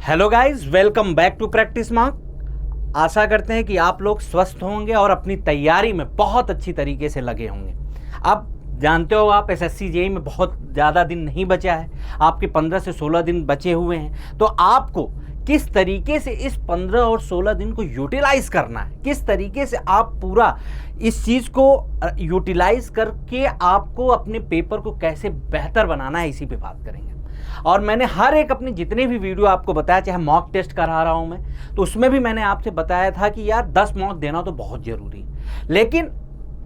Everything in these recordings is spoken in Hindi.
Hello guys, welcome back to practice mark. आशा करते हैं कि आप लोग स्वस्थ होंगे और अपनी तैयारी में बहुत अच्छी तरीके से लगे होंगे। अब जानते हो आप एसएससी जेईई में बहुत ज़्यादा दिन नहीं बचा है, आपके 15 से 16 दिन बचे हुए हैं। तो आपको किस तरीके से इस 15 और 16 दिन को यूटिलाइज करना है, किस तरीके से आप पूरा इस चीज़ को यूटिलाइज करके आपको अपने पेपर को कैसे बेहतर बनाना है, इसी पे बात करेंगे। और मैंने हर एक अपनी जितने भी वीडियो आपको बताया, चाहे मॉक टेस्ट करा रहा हूं मैं, तो उसमें भी मैंने आपसे बताया था कि यार 10 मॉक देना तो बहुत ज़रूरी है। लेकिन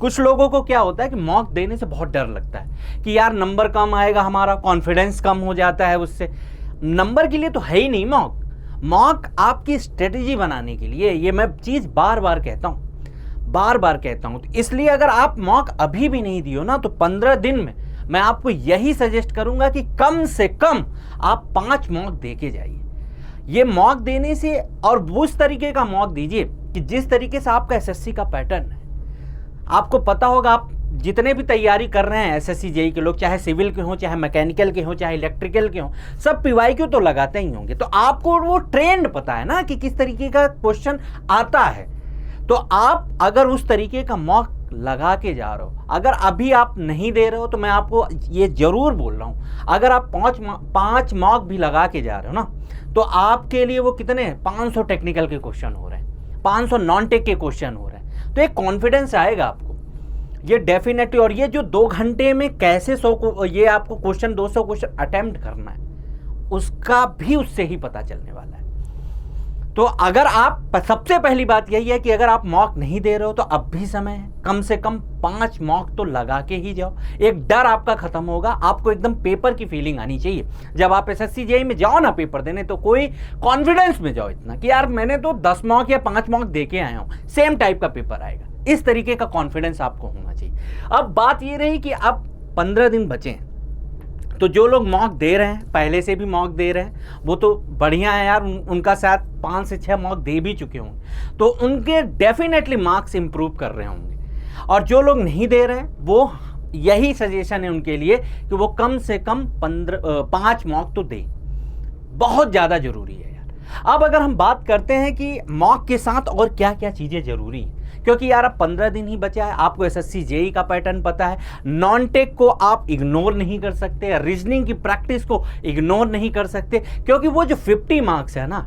कुछ लोगों को क्या होता है कि मॉक देने से बहुत डर लगता है कि यार नंबर कम आएगा, हमारा कॉन्फिडेंस कम हो जाता है उससे। नंबर के लिए तो है ही नहीं मॉक। मॉक आपकी स्ट्रेटजी बनाने के लिए, ये मैं चीज़ बार बार कहता हूँ। तो इसलिए अगर आप मॉक अभी भी नहीं दियो ना, तो 15 दिन में मैं आपको यही सजेस्ट करूंगा कि कम से कम आप 5 मॉक दे के जाइए। ये मॉक देने से, और उस तरीके का मॉक दीजिए कि जिस तरीके से आपका एसएससी का पैटर्न है। आपको पता होगा, आप जितने भी तैयारी कर रहे हैं एसएससी जेईई के लोग, चाहे सिविल के हों, चाहे मैकेनिकल के हों, चाहे इलेक्ट्रिकल के हों, सब पीवाईक्यू तो लगाते ही होंगे। तो आपको वो ट्रेंड पता है ना कि किस तरीके का क्वेश्चन आता है। तो आप अगर उस तरीके का मॉक लगा के जा रहे हो, अगर अभी आप नहीं दे रहे हो, तो मैं आपको ये जरूर बोल रहा हूँ, अगर आप 5 मॉक भी लगा के जा रहे हो ना, तो आपके लिए वो कितने 500 टेक्निकल के क्वेश्चन हो रहे हैं, 500 नॉन टेक के क्वेश्चन हो रहे हैं। तो एक कॉन्फिडेंस आएगा आपको, ये डेफिनेटली। और ये जो 2 घंटे में कैसे 100 को, ये आपको क्वेश्चन 200 क्वेश्चन अटेम्प्ट करना है, उसका भी उससे ही पता चलने वाला है। तो अगर आप, सबसे पहली बात यही है कि अगर आप मॉक नहीं दे रहे हो तो अब भी समय है, कम से कम 5 मॉक तो लगा के ही जाओ। एक डर आपका खत्म होगा, आपको एकदम पेपर की फीलिंग आनी चाहिए। जब आप एसएससी जेईई में जाओ ना पेपर देने, तो कोई कॉन्फिडेंस में जाओ इतना कि यार मैंने तो 10 मॉक या 5 मॉक दे के आया हूँ, सेम टाइप का पेपर आएगा। इस तरीके का कॉन्फिडेंस आपको होना चाहिए। अब बात ये रही कि अब 15 दिन बचे हैं, तो जो लोग मॉक दे रहे हैं, पहले से भी मॉक दे रहे हैं, वो तो बढ़िया है यार, उनका शायद 5 से 6 मॉक दे भी चुके होंगे, तो उनके डेफिनेटली मार्क्स इंप्रूव कर रहे होंगे। और जो लोग नहीं दे रहे हैं, वो यही सजेशन है उनके लिए कि वो कम से कम 5 मॉक तो दे, बहुत ज़्यादा ज़रूरी है यार। अब अगर हम बात करते हैं कि मॉक के साथ और क्या क्या चीज़ें ज़रूरी हैं, क्योंकि यार अब 15 दिन ही बचा है, आपको एसएससी जेईई का पैटर्न पता है, नॉन टेक को आप इग्नोर नहीं कर सकते, रीजनिंग की प्रैक्टिस को इग्नोर नहीं कर सकते, क्योंकि वो जो 50 मार्क्स है ना,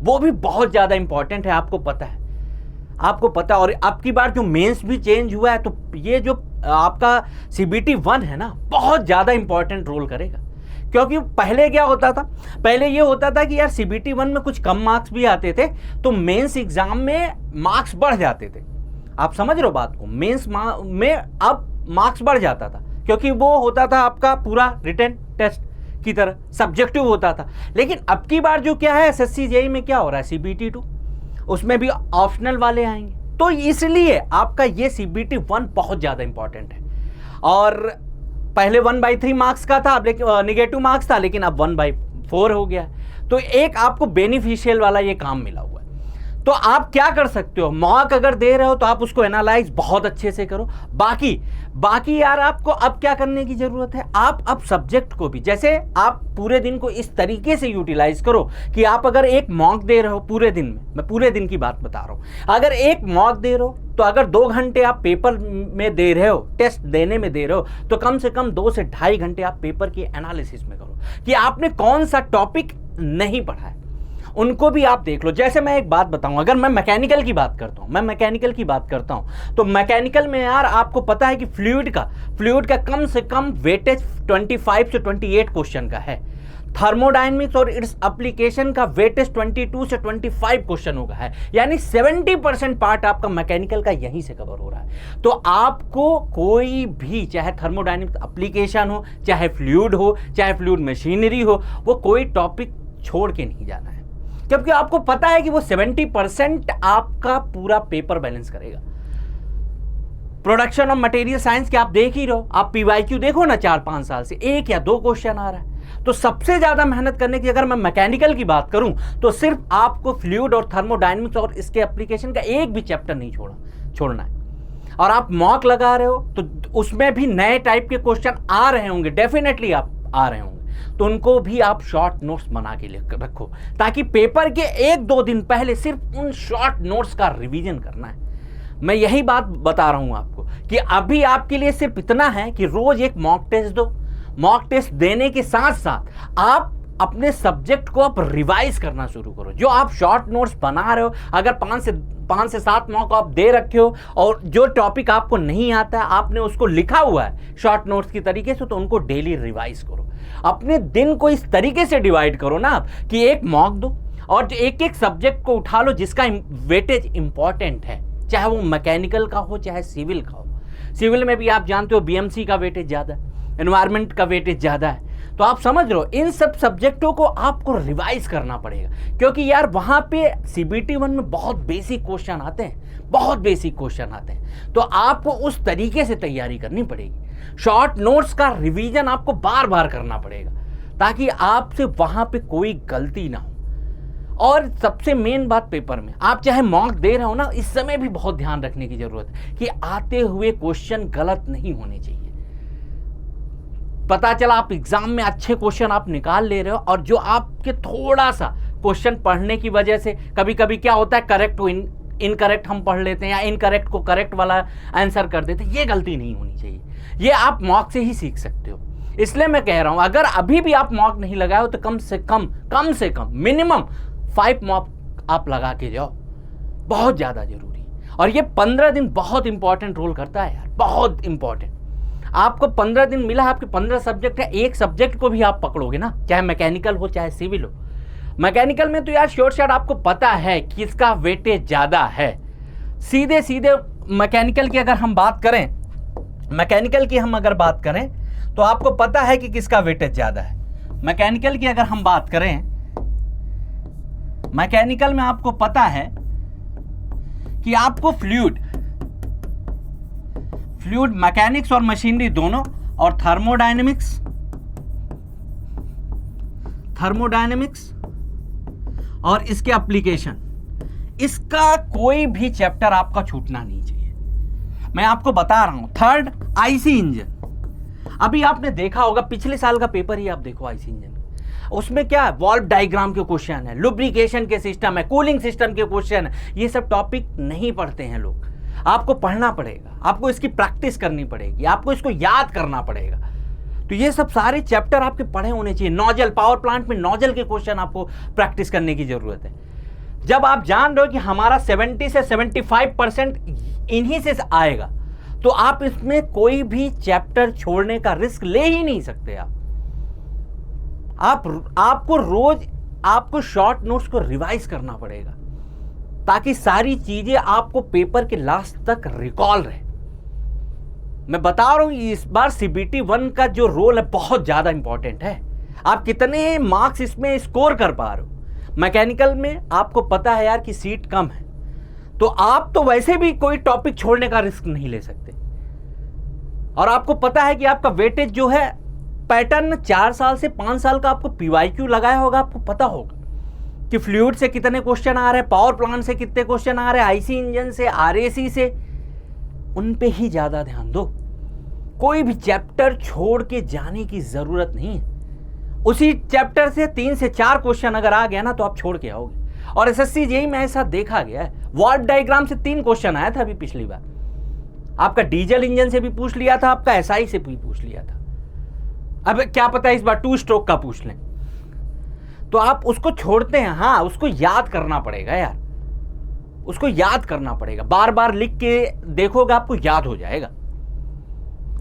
वो भी बहुत ज़्यादा इंपॉर्टेंट है। आपको पता है। और अब की बार जो मेंस भी चेंज हुआ है, तो ये जो आपका सीबीटी 1 है ना, बहुत ज़्यादा इंपॉर्टेंट रोल करेगा। क्योंकि पहले क्या होता था, पहले ये होता था कि यार सीबीटी 1 में कुछ कम मार्क्स भी आते थे, तो मेंस एग्जाम में मार्क्स बढ़ जाते थे। आप समझ रहे हो बात को, मेंस में अब मार्क्स बढ़ जाता था, क्योंकि वो होता था आपका पूरा रिटन टेस्ट की तरह सब्जेक्टिव होता था। लेकिन अब की बार जो क्या है, एसएससी जेईई में क्या हो रहा है, सीबीटी 2, उसमें भी ऑप्शनल वाले आएंगे। तो इसलिए आपका ये सीबीटी 1 बहुत ज़्यादा इंपॉर्टेंट है। और पहले 1/3 मार्क्स का था, अब लेकिन निगेटिव मार्क्स था, लेकिन अब 1/4 हो गया। तो एक आपको बेनिफिशियल वाला ये काम मिला हुआ है। तो आप क्या कर सकते हो, मॉक अगर दे रहे हो तो आप उसको एनालाइज बहुत अच्छे से करो। बाकी यार आपको अब क्या करने की जरूरत है, आप अब सब्जेक्ट को भी, जैसे आप पूरे दिन को इस तरीके से यूटिलाइज करो कि आप अगर एक मॉक दे रहे हो पूरे दिन में, मैं पूरे दिन की बात बता रहा हूं, अगर एक मॉक दे रहे हो, तो अगर 2 घंटे आप पेपर में दे रहे हो, टेस्ट देने में दे रहे हो, तो कम से कम 2 से 2.5 घंटे आप पेपर की एनालिसिस में करो कि आपने कौन सा टॉपिक नहीं पढ़ा है, उनको भी आप देख लो। जैसे मैं एक बात बताऊं, अगर मैं मैकेनिकल की बात करता हूं, तो मैकेनिकल में यार आपको पता है कि फ्लूइड का कम से कम वेटेज 25 से 28 क्वेश्चन का है। थर्मोडायनेमिक्स और इट्स एप्लीकेशन का वेटेज 22 से 25 क्वेश्चन का है, यानी 70% पार्ट आपका मैकेनिकल का यहीं से कवर हो रहा है। तो आपको कोई भी, चाहे थर्मोडायनेमिक्स एप्लीकेशन हो, चाहे फ्लूइड हो, चाहे फ्लूइड मशीनरी हो, वो कोई टॉपिक छोड़ के नहीं जाना है, क्योंकि आपको पता है कि वो 70% आपका पूरा पेपर बैलेंस करेगा। प्रोडक्शन ऑफ मटेरियल साइंस के आप देख ही रहो, आप पीवाईक्यू देखो ना, 4-5 साल से 1 या 2 क्वेश्चन आ रहा है। तो सबसे ज्यादा मेहनत करने की, अगर मैं मैकेनिकल की बात करूं, तो सिर्फ आपको फ्लूइड और थर्मोडायनेमिक्स और इसके एप्लीकेशन का एक भी चैप्टर नहीं छोड़ना है। और आप मॉक लगा रहे हो, तो उसमें भी नए टाइप के क्वेश्चन आ रहे होंगे, डेफिनेटली आप आ रहे होंगे। तो उनको भी आप शॉर्ट नोट्स बना के रखो, ताकि पेपर के 1-2 दिन पहले सिर्फ उन शॉर्ट नोट्स का रिवीजन करना है। मैं यही बात बता रहा हूं आपको कि अभी आपके लिए सिर्फ इतना है कि रोज एक मॉक टेस्ट दो। मॉक टेस्ट देने के साथ साथ आप अपने सब्जेक्ट को आप रिवाइज करना शुरू करो। जो आप शॉर्ट नोट्स बना रहे हो, अगर 5 से 7 मॉक आप दे रखे हो और जो टॉपिक आपको नहीं आता है आपने उसको लिखा हुआ है शॉर्ट नोट्स की तरीके से, तो उनको डेली रिवाइज करो। अपने दिन को इस तरीके से डिवाइड करो ना आप कि एक मॉक दो और एक एक सब्जेक्ट को उठा लो जिसका वेटेज इंपॉर्टेंट है, चाहे वो मैकेनिकल का हो चाहे सिविल का हो। सिविल में भी आप जानते हो बीएमसी का वेटेज ज़्यादा है, एनवायरनमेंट का वेटेज ज़्यादा है, तो आप समझ रहे हो इन सब सब्जेक्टों को आपको रिवाइज करना पड़ेगा। क्योंकि यार वहाँ पे CBT 1 में बहुत बेसिक क्वेश्चन आते हैं, बहुत बेसिक क्वेश्चन आते हैं, तो आपको उस तरीके से तैयारी करनी पड़ेगी। शॉर्ट नोट्स का रिवीजन आपको बार बार करना पड़ेगा ताकि आपसे वहाँ पे कोई गलती ना हो। और सबसे मेन बात, पेपर में आप चाहे मॉक दे रहे हो ना, इस समय भी बहुत ध्यान रखने की जरूरत है कि आते हुए क्वेश्चन गलत नहीं होने चाहिए। पता चला आप एग्जाम में अच्छे क्वेश्चन आप निकाल ले रहे हो और जो आपके थोड़ा सा क्वेश्चन पढ़ने की वजह से कभी कभी क्या होता है करेक्ट को इनकरेक्ट हम पढ़ लेते हैं या इनकरेक्ट को करेक्ट वाला आंसर कर देते हैं। ये गलती नहीं होनी चाहिए, ये आप मॉक से ही सीख सकते हो। इसलिए मैं कह रहा हूं अगर अभी भी आप मॉक नहीं लगाए हो तो कम से कम मिनिमम 5 मॉक आप लगा के जाओ, बहुत ज़्यादा जरूरी। और ये 15 दिन बहुत इंपॉर्टेंट रोल करता है यार, बहुत इंपॉर्टेंट। आपको 15 दिन मिला है, आपके 15 सब्जेक्ट है, एक सब्जेक्ट को भी आप पकड़ोगे ना, चाहे मैकेनिकल हो चाहे सिविल हो। मैकेनिकल में तो यार शॉर्ट शॉर्ट आपको पता है किसका वेटेज ज़्यादा है। सीधे सीधे मैकेनिकल की अगर हम बात करें तो आपको पता है कि किसका वेटेज ज़्यादा है। मैकेनिकल की अगर हम बात करें, मैकेनिकल में आपको पता है कि आपको फ्लूइड मैकेनिक्स और मशीनरी दोनों और थर्मोडायनेमिक्स और इसके एप्लीकेशन, इसका कोई भी चैप्टर आपका छूटना नहीं चाहिए। मैं आपको बता रहा हूं। Third, IC engine. अभी आपने देखा होगा, पिछले साल का पेपर ही आप देखो आईसी इंजन, उसमें क्या है, वॉल्व डायग्राम के क्वेश्चन है, लुब्रिकेशन के सिस्टम है, कूलिंग सिस्टम के क्वेश्चन है। ये सब टॉपिक नहीं पढ़ते हैं लोग, आपको पढ़ना पड़ेगा, आपको इसकी प्रैक्टिस करनी पड़ेगी, आपको इसको याद करना पड़ेगा। तो ये सब सारे चैप्टर आपके पढ़े होने चाहिए। नोजल, पावर प्लांट में नोजल के क्वेश्चन आपको प्रैक्टिस करने की जरूरत है। जब आप जान रहे हो कि हमारा 70 से 75% इन्हीं से आएगा, तो आप इसमें कोई भी चैप्टर छोड़ने का रिस्क ले ही नहीं सकते। आपको रोज आपको शॉर्ट नोट्स को रिवाइज करना पड़ेगा ताकि सारी चीजें आपको पेपर के लास्ट तक रिकॉल रहे। मैं बता रहा हूं इस बार CBT 1 का जो रोल है बहुत ज्यादा इंपॉर्टेंट है। आप कितने मार्क्स इसमें स्कोर कर पा रहे हो। मैकेनिकल में आपको पता है यार कि सीट कम है, तो आप तो वैसे भी कोई टॉपिक छोड़ने का रिस्क नहीं ले सकते। और आपको पता है कि आपका वेटेज जो है पैटर्न 4 साल से 5 साल का आपको PYQ लगाया होगा, आपको पता होगा कि फ्लूइड से कितने क्वेश्चन आ रहे हैं, पावर प्लांट से कितने क्वेश्चन आ रहे हैं, आईसी इंजन से, RAC से। उन पे ही ज्यादा ध्यान दो। कोई भी चैप्टर छोड़ के जाने की जरूरत नहीं है। उसी चैप्टर से 3 से 4 क्वेश्चन अगर आ गया ना तो आप छोड़ के आओगे। और SSC JEE में ऐसा देखा गया है। वॉल्व डायग्राम से 3 क्वेश्चन आया था अभी पिछली बार, आपका डीजल इंजन से भी पूछ लिया था, आपका SI से भी पूछ लिया था। अब क्या पता इस बार 2 स्ट्रोक का पूछ लें, तो आप उसको छोड़ते हैं। हाँ, उसको याद करना पड़ेगा यार, उसको याद करना पड़ेगा, बार बार लिख के देखोगे आपको याद हो जाएगा।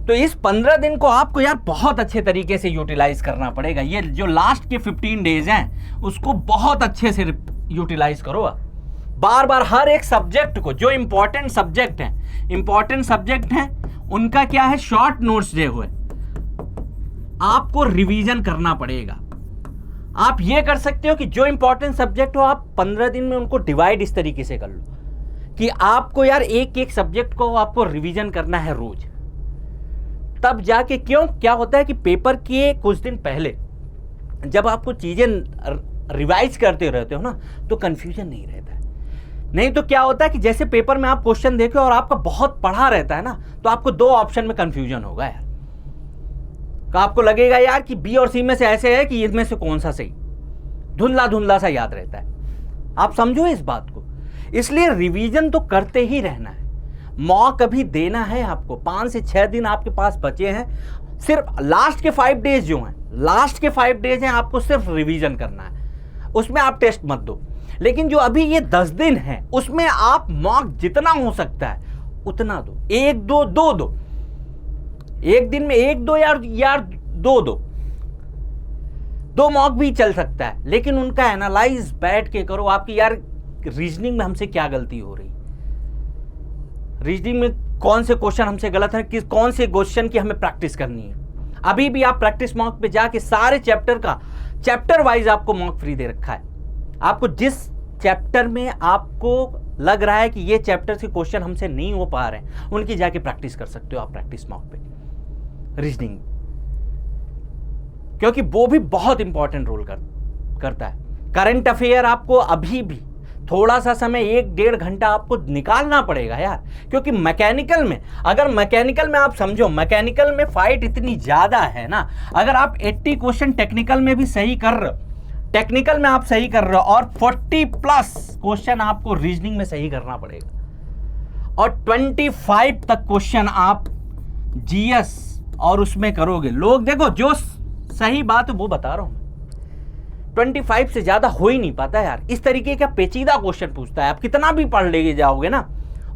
तो इस 15 दिन को आपको यार बहुत अच्छे तरीके से यूटिलाइज करना पड़ेगा। ये जो लास्ट के 15 डेज हैं उसको बहुत अच्छे से यूटिलाइज करो। बार बार हर एक सब्जेक्ट को, जो इंपॉर्टेंट सब्जेक्ट हैं उनका क्या है, शॉर्ट नोट्स जो हुए आपको रिवीजन करना पड़ेगा। आप ये कर सकते हो कि जो इंपॉर्टेंट सब्जेक्ट हो आप 15 दिन में उनको डिवाइड इस तरीके से कर लो कि आपको यार एक एक सब्जेक्ट को आपको रिवीजन करना है रोज। तब जाके क्या होता है कि पेपर के कुछ दिन पहले जब आपको चीजें रिवाइज करते रहते हो ना तो कंफ्यूजन नहीं रहता है। नहीं तो क्या होता है कि जैसे पेपर में आप क्वेश्चन देखे और आपका बहुत पढ़ा रहता है ना, तो आपको 2 ऑप्शन में कंफ्यूजन होगा यार। तो आपको लगेगा यार कि बी और सी में से ऐसे है कि इसमें से कौन सा सही, धुंधला धुंधला सा याद रहता है। आप समझो इस बात को। इसलिए रिवीजन तो करते ही रहना है, मॉक अभी देना है आपको। 5 से 6 दिन आपके पास बचे हैं, सिर्फ लास्ट के 5 डेज जो हैं, लास्ट के 5 डेज हैं, आपको सिर्फ रिवीजन करना है, उसमें आप टेस्ट मत दो। लेकिन जो अभी ये 10 दिन हैं उसमें आप मॉक जितना हो सकता है उतना दो, 1 2 2 दो, एक दिन में 1 2 यार 2 दो, 2 मॉक भी चल सकता है, लेकिन उनका एनालाइज बैठ के करो। आपकी यार रीजनिंग में हमसे क्या गलती हो रही, रीजनिंग में कौन से क्वेश्चन हमसे गलत है, किस कौन से क्वेश्चन की हमें प्रैक्टिस करनी है। अभी भी आप प्रैक्टिस मॉक पे जाके सारे चैप्टर का चैप्टर वाइज आपको मॉक फ्री दे रखा है। आपको जिस चैप्टर में आपको लग रहा है कि ये चैप्टर के क्वेश्चन हमसे नहीं हो पा रहे हैं, उनकी जाके प्रैक्टिस कर सकते हो आप प्रैक्टिस मॉक पे रीजनिंग, क्योंकि वो भी बहुत इंपॉर्टेंट रोल करता है। करंट अफेयर आपको अभी भी थोड़ा सा समय 1-1.5 घंटा आपको निकालना पड़ेगा यार, क्योंकि मैकेनिकल में, अगर मैकेनिकल में आप समझो, मैकेनिकल में फाइट इतनी ज्यादा है ना, अगर आप 80 क्वेश्चन टेक्निकल में भी सही कर रहे हो, टेक्निकल में आप सही कर रहे हो, और 40+ क्वेश्चन आपको रीजनिंग में सही करना पड़ेगा, और 25 तक क्वेश्चन आप जीएस और उसमें करोगे। लोग देखो, जो सही बात है वो बता रहा हूं, 25 से ज्यादा हो ही नहीं पाता यार। इस तरीके का पेचीदा क्वेश्चन पूछता है, आप कितना भी पढ़ लेके जाओगे ना,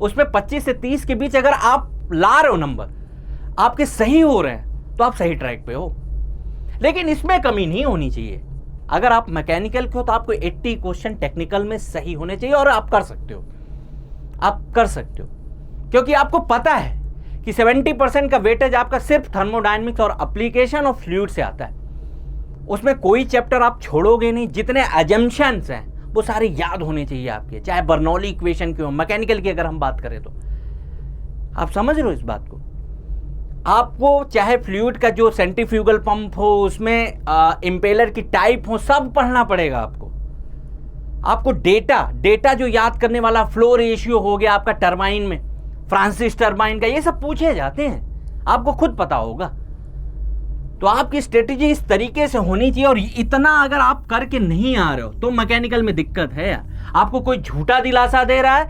उसमें 25 से 30 के बीच अगर आप ला रहे हो नंबर, आपके सही हो रहे हैं, तो आप सही ट्रैक पे हो। लेकिन इसमें कमी नहीं होनी चाहिए। अगर आप मैकेनिकल के हो तो आपको 80 क्वेश्चन टेक्निकल में सही होने चाहिए, और आप कर सकते हो, आप कर सकते हो, क्योंकि आपको पता है कि 70% का वेटेज आपका सिर्फ थर्मोडायनेमिक्स और एप्लीकेशन ऑफ फ्लूइड से आता है। उसमें कोई चैप्टर आप छोड़ोगे नहीं, जितने अजम्पशंस हैं वो सारे याद होने चाहिए आपके, चाहे बर्नौली इक्वेशन की हो, मैकेनिकल की अगर हम बात करें तो। आप समझ रहे हो इस बात को। आपको चाहे फ्लूइड का जो सेंट्रीफ्यूगल पंप हो, उसमें इंपेलर की टाइप हो, सब पढ़ना पड़ेगा आपको डेटा जो याद करने वाला, फ्लो रेशियो हो गया आपका टरबाइन में, फ्रांसिस टरबाइन का, ये सब पूछे जाते हैं, आपको खुद पता होगा। तो आपकी स्ट्रेटेजी इस तरीके से होनी चाहिए, और इतना अगर आप करके नहीं आ रहे हो तो मैकेनिकल में दिक्कत है यार। आपको कोई झूठा दिलासा दे रहा है,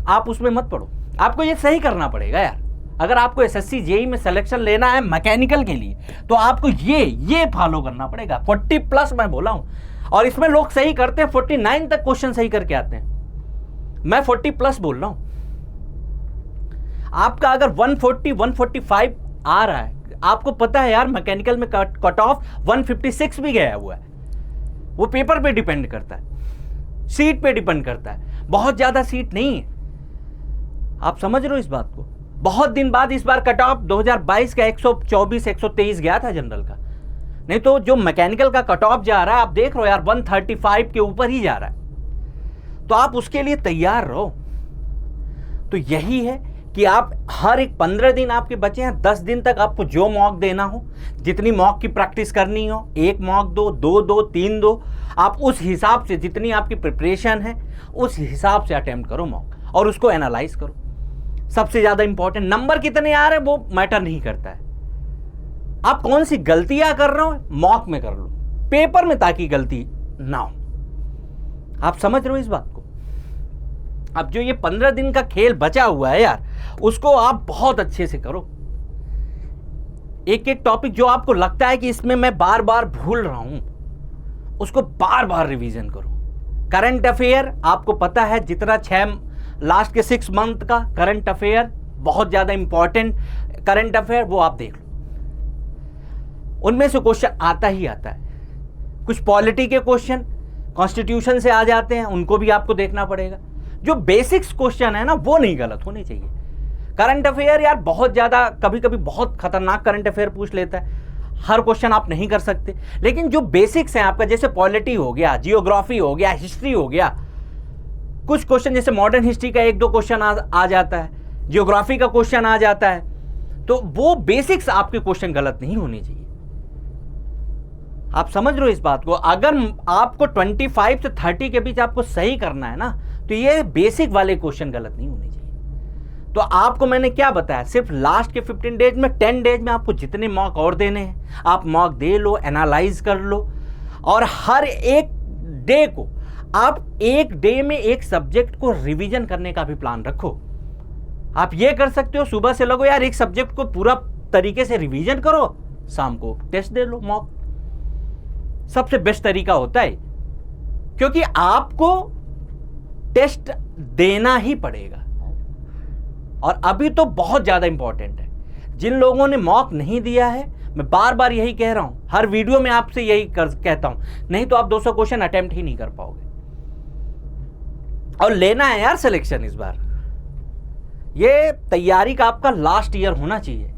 आप उसमें मत पढ़ो, आपको ये सही करना पड़ेगा यार। अगर आपको एसएससी जेई में सिलेक्शन लेना है मैकेनिकल के लिए, तो आपको ये फॉलो करना पड़ेगा। 40+ मैं बोला हूं, और इसमें लोग सही करते हैं, 49 तक क्वेश्चन सही करके आते हैं। मैं 40+ बोल रहा हूं। आपका अगर 140 145 आ रहा है, आपको पता है यार मैकेनिकल में कट ऑफ 156 भी गया हुआ है। वो पेपर पे डिपेंड करता है, सीट पे डिपेंड करता है, बहुत ज्यादा सीट नहीं है। आप समझ रहे हो इस बात को। बहुत दिन बाद इस बार कट ऑफ 2022 का 124 123 गया था जनरल का, नहीं तो जो मैकेनिकल का कट ऑफ जा रहा है, आप देख रहे हो यार 135 के ऊपर ही जा रहा है। तो आप उसके लिए तैयार रहो। तो यही है कि आप हर एक 15 दिन आपके बचे हैं, 10 दिन तक आपको जो मॉक देना हो, जितनी मॉक की प्रैक्टिस करनी हो, 1 मॉक दो, 2 दो, 3 दो, आप उस हिसाब से, जितनी आपकी प्रिपरेशन है उस हिसाब से अटेम्प्ट करो मॉक, और उसको एनालाइज करो। सबसे ज्यादा इंपॉर्टेंट, नंबर कितने आ रहे हैं वो मैटर नहीं करता है, आप कौन सी गलतियां कर रहे हो मॉक में कर लो, पेपर में ताकि गलती ना हो। आप समझ रहे हो इस बात को। अब जो ये 15 दिन का खेल बचा हुआ है यार, उसको आप बहुत अच्छे से करो। एक एक टॉपिक जो आपको लगता है कि इसमें मैं बार बार भूल रहा हूं, उसको बार बार रिवीजन करो। करंट अफेयर आपको पता है, जितना 6 लास्ट के 6 मंथ का करंट अफेयर, बहुत ज्यादा इंपॉर्टेंट करंट अफेयर, वो आप देख लो। उनमें से क्वेश्चन आता ही आता है। कुछ पॉलिटी के क्वेश्चन कॉन्स्टिट्यूशन से आ जाते हैं, उनको भी आपको देखना पड़ेगा। जो बेसिक्स क्वेश्चन है ना, वो नहीं गलत होने चाहिए। करंट अफेयर यार बहुत ज़्यादा, कभी कभी बहुत खतरनाक करंट अफेयर पूछ लेता है, हर क्वेश्चन आप नहीं कर सकते। लेकिन जो बेसिक्स हैं आपका, जैसे पॉलिटी हो गया, जियोग्राफी हो गया, हिस्ट्री हो गया, कुछ क्वेश्चन जैसे मॉडर्न हिस्ट्री का 1-2 क्वेश्चन आ जाता है, जियोग्राफी का क्वेश्चन आ जाता है, तो वो बेसिक्स आपके क्वेश्चन गलत नहीं होने चाहिए। आप समझ रहे हो इस बात को। अगर आपको 25 से 30 के बीच आपको सही करना है ना, तो ये बेसिक वाले क्वेश्चन गलत नहीं होने चाहिए। तो आपको मैंने क्या बताया, सिर्फ लास्ट के 15 डेज में, 10 डेज में आपको जितने मॉक और देने हैं आप मॉक दे लो, एनालाइज कर लो, और हर एक डे को आप एक डे में एक सब्जेक्ट को रिवीजन करने का भी प्लान रखो। आप ये कर सकते हो, सुबह से लगो यार एक सब्जेक्ट को पूरा तरीके से रिवीजन करो, शाम को टेस्ट दे लो मॉक। सबसे बेस्ट तरीका होता है, क्योंकि आपको टेस्ट देना ही पड़ेगा। और अभी तो बहुत ज्यादा इंपॉर्टेंट है। जिन लोगों ने मॉक नहीं दिया है, मैं बार बार यही कह रहा हूं, हर वीडियो में आपसे यही कहता हूं, नहीं तो आप 200 क्वेश्चन अटेम्प्ट ही नहीं कर पाओगे। और लेना है यार सिलेक्शन इस बार, ये तैयारी का आपका लास्ट ईयर होना चाहिए।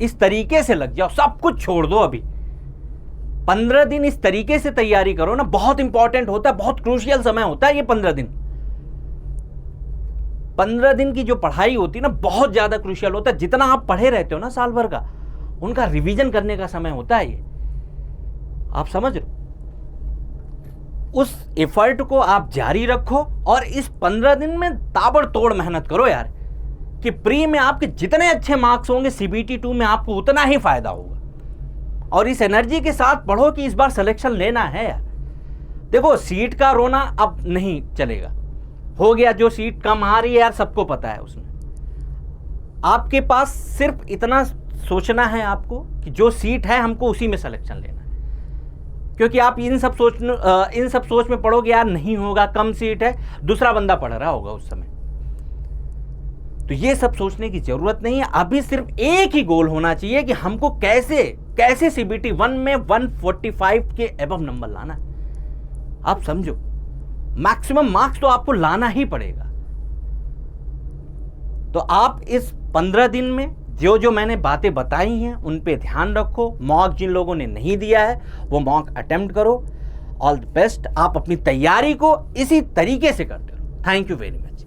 इस तरीके से लग जाओ, सब कुछ छोड़ दो। अभी 15 दिन इस तरीके से तैयारी करो ना, बहुत इंपॉर्टेंट होता है, बहुत क्रूशियल समय होता है ये 15 दिन। 15 दिन की जो पढ़ाई होती है ना, बहुत ज्यादा क्रूशियल होता है। जितना आप पढ़े रहते हो ना साल भर का, उनका रिवीजन करने का समय होता है ये। आप समझ रहे हो? उस एफर्ट को आप जारी रखो और इस 15 दिन में ताबड़तोड़ मेहनत करो यार, कि प्री में आपके जितने अच्छे मार्क्स होंगे CBT 2 में आपको उतना ही फायदा होगा। और इस एनर्जी के साथ पढ़ो कि इस बार सिलेक्शन लेना है यार। देखो सीट का रोना अब नहीं चलेगा, हो गया। जो सीट कम आ रही है यार सबको पता है, उसमें आपके पास सिर्फ इतना सोचना है आपको कि जो सीट है हमको उसी में सिलेक्शन लेना है। क्योंकि आप इन सब सोच में पढ़ोगे यार नहीं होगा, कम सीट है, दूसरा बंदा पढ़ रहा होगा उस समय, तो ये सब सोचने की जरूरत नहीं है। अभी सिर्फ एक ही गोल होना चाहिए कि हमको कैसे CBT 1 में 145 के एबव नंबर लाना है। आप समझो, मैक्सिमम मार्क्स तो आपको लाना ही पड़ेगा। तो आप इस 15 दिन में जो जो मैंने बातें बताई हैं उन पे ध्यान रखो। मॉक जिन लोगों ने नहीं दिया है वो मॉक अटेम्प्ट करो। All the best. आप अपनी तैयारी को इसी तरीके से करते रहो। Thank you very much.